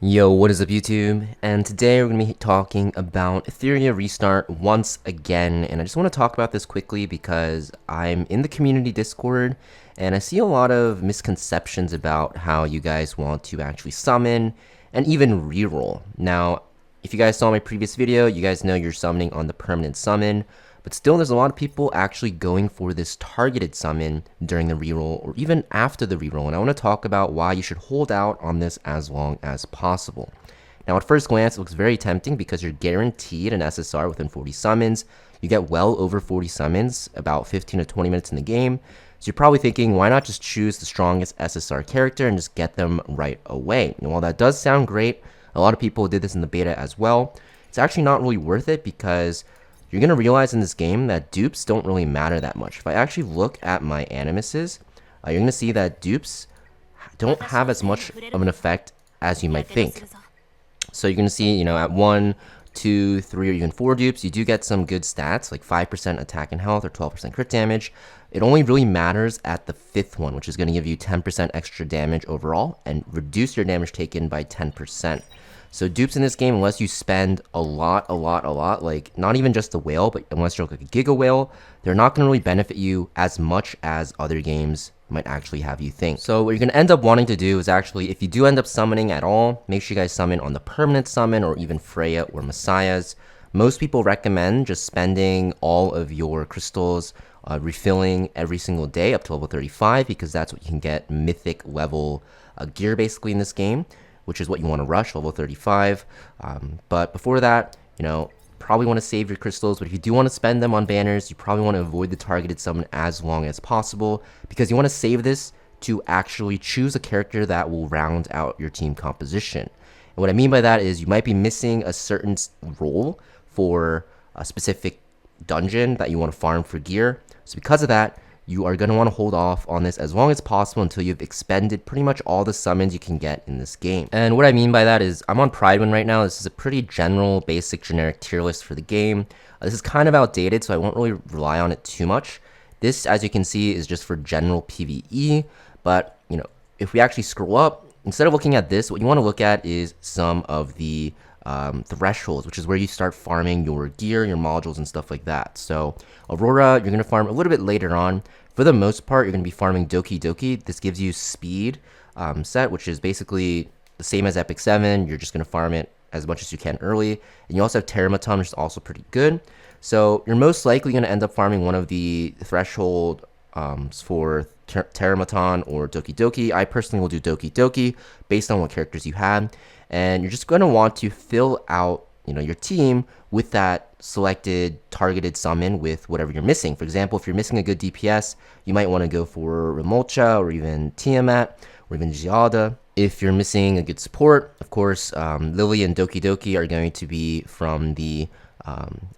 Yo, what is up YouTube? And today we're going to be talking about Etheria restart once again. And I just want to talk about this quickly because I'm in the community Discord and I see a lot of misconceptions about how you guys want to actually summon and even reroll. Now, if you guys saw my previous video, you guys know you're summoning on the permanent summon, but still there's a lot of people actually going for this targeted summon during the reroll or even after the reroll, and I want to talk about why you should hold out on this as long as possible. Now at first glance it looks very tempting because you're guaranteed an SSR within 40 summons. You get well over 40 summons about 15 to 20 minutes in the game, so you're probably thinking, why not just choose the strongest SSR character and just get them right away? And while that does sound great, a lot of people did this in the beta as well, it's actually not really worth it because you're going to realize in this game that dupes don't really matter that much. If I actually look at my animuses, you're going to see that dupes don't have as much of an effect as you might think. So you're going to see, at 1, 2, 3, or even 4 dupes, you do get some good stats, like 5% attack and health or 12% crit damage. It only really matters at the 5th one, which is going to give you 10% extra damage overall and reduce your damage taken by 10%. So dupes in this game, unless you spend a lot, like not even just the whale, but unless you're like a giga whale, they're not going to really benefit you as much as other games might actually have you think. So what you're going to end up wanting to do is actually, if you do end up summoning at all, make sure you guys summon on the permanent summon or even Freya or Messiahs. Most people recommend just spending all of your crystals refilling every single day up to level 35 because that's what you can get mythic level gear basically in this game, which is what you want to rush, level 35. But before that, probably want to save your crystals, but if you do want to spend them on banners, you probably want to avoid the targeted summon as long as possible because you want to save this to actually choose a character that will round out your team composition. And what I mean by that is you might be missing a certain role for a specific dungeon that you want to farm for gear. So because of that, you are going to want to hold off on this as long as possible until you've expended pretty much all the summons you can get in this game. And what I mean by that is I'm on Pride right now. This is a pretty general, basic, generic tier list for the game. This is kind of outdated, so I won't really rely on it too much. This, as you can see, is just for general PvE, but if we actually scroll up, instead of looking at this, what you want to look at is some of the thresholds, which is where you start farming your gear, your modules, and stuff like that. So Aurora, you're going to farm a little bit later on. For the most part, you're going to be farming Doki Doki. This gives you speed set, which is basically the same as Epic 7. You're just going to farm it as much as you can early. And you also have Teramaton, which is also pretty good. So you're most likely going to end up farming one of the threshold for Teramaton or Doki Doki. I personally will do Doki Doki based on what characters you have. And you're just going to want to fill out your team with that selected targeted summon with whatever you're missing. For example, if you're missing a good DPS, you might want to go for Remolcha or even Tiamat or even Giada. If you're missing a good support, of course, Lily and Doki Doki are going to be from the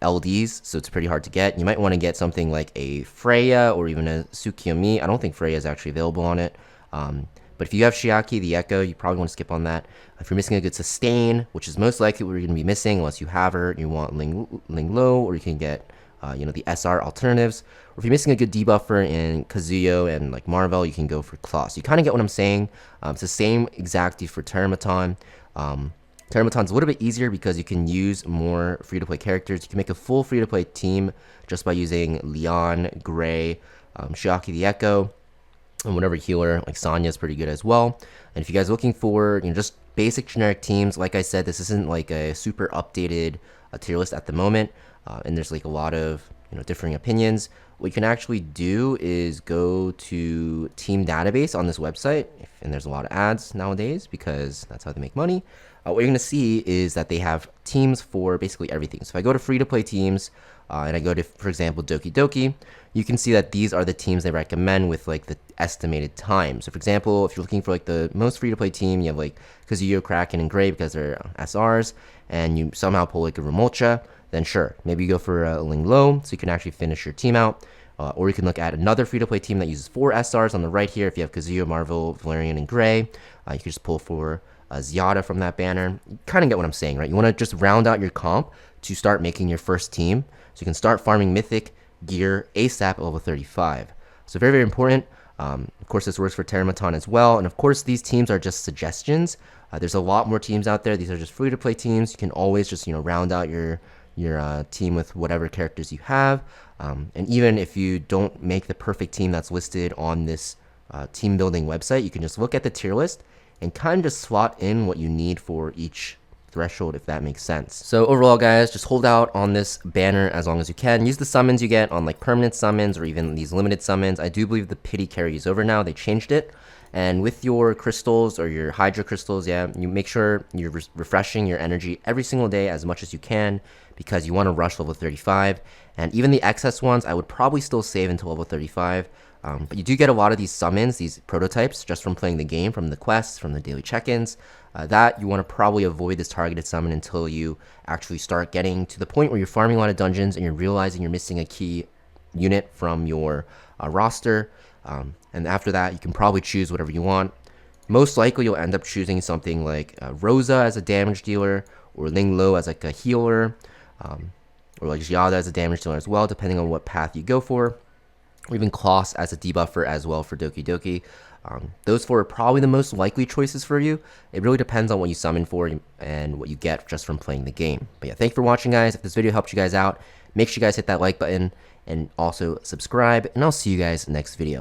LDs, so it's pretty hard to get. You might want to get something like a Freya or even a Tsukiyomi. I don't think Freya is actually available on it. But if you have Shiaki, the Echo, you probably want to skip on that. If you're missing a good Sustain, which is most likely what you're going to be missing unless you have her, you want lingluo, or you can get the SR alternatives. Or if you're missing a good debuffer in Kazuyo and like Marvel, you can go for Claw. So you kind of get what I'm saying. It's the same exactly for Teramaton. Teramaton's a little bit easier because you can use more free-to-play characters. You can make a full free-to-play team just by using Leon, Gray, Shiaki the Echo, and whatever healer, like Sonya is pretty good as well. And if you guys are looking for just basic generic teams, like I said, this isn't like a super updated tier list at the moment, and there's like a lot of differing opinions. What you can actually do is go to team database on this website, and there's a lot of ads nowadays because that's how they make money. What you're going to see is that they have teams for basically everything. So if I go to free-to-play teams, and I go to, for example, Doki Doki, you can see that these are the teams they recommend with like the estimated time. So for example, if you're looking for like the most free-to-play team, you have like Kazuyo, Kraken, and Gray because they're SRs, and you somehow pull like a Remolcha, then sure, maybe you go for a lingluo so you can actually finish your team out. Or you can look at another free-to-play team that uses 4 SRs on the right here. If you have Kazuyo, Marvel, Valerian, and Gray, you can just pull for Ziada from that banner. You kind of get what I'm saying, right? You want to just round out your comp to start making your first team so you can start farming mythic gear ASAP at level 35. So very, very important. Of course, this works for Teramaton as well. And of course, these teams are just suggestions. There's a lot more teams out there. These are just free to play teams. You can always just round out your team with whatever characters you have. And even if you don't make the perfect team that's listed on this team building website, you can just look at the tier list and kind of just slot in what you need for each threshold, if that makes sense. So overall, guys, just hold out on this banner as long as you can. Use the summons you get on like permanent summons or even these limited summons. I do believe the pity carry is over now. They changed it. And with your crystals or your hydra crystals, yeah, you make sure you're refreshing your energy every single day as much as you can, because you want to rush level 35. And even the excess ones, I would probably still save until level 35. But you do get a lot of these summons, these prototypes, just from playing the game, from the quests, from the daily check-ins. That you want to probably avoid this targeted summon until you actually start getting to the point where you're farming a lot of dungeons and you're realizing you're missing a key unit from your roster. And after that, you can probably choose whatever you want. Most likely, you'll end up choosing something like Rosa as a damage dealer, or lingluo as like a healer, or like Giada as a damage dealer as well, depending on what path you go for. Or even Kloss as a debuffer as well for Doki Doki. Those four are probably the most likely choices for you. It really depends on what you summon for and what you get just from playing the game. But yeah, thanks for watching, guys. If this video helped you guys out, make sure you guys hit that like button and also subscribe, and I'll see you guys next video.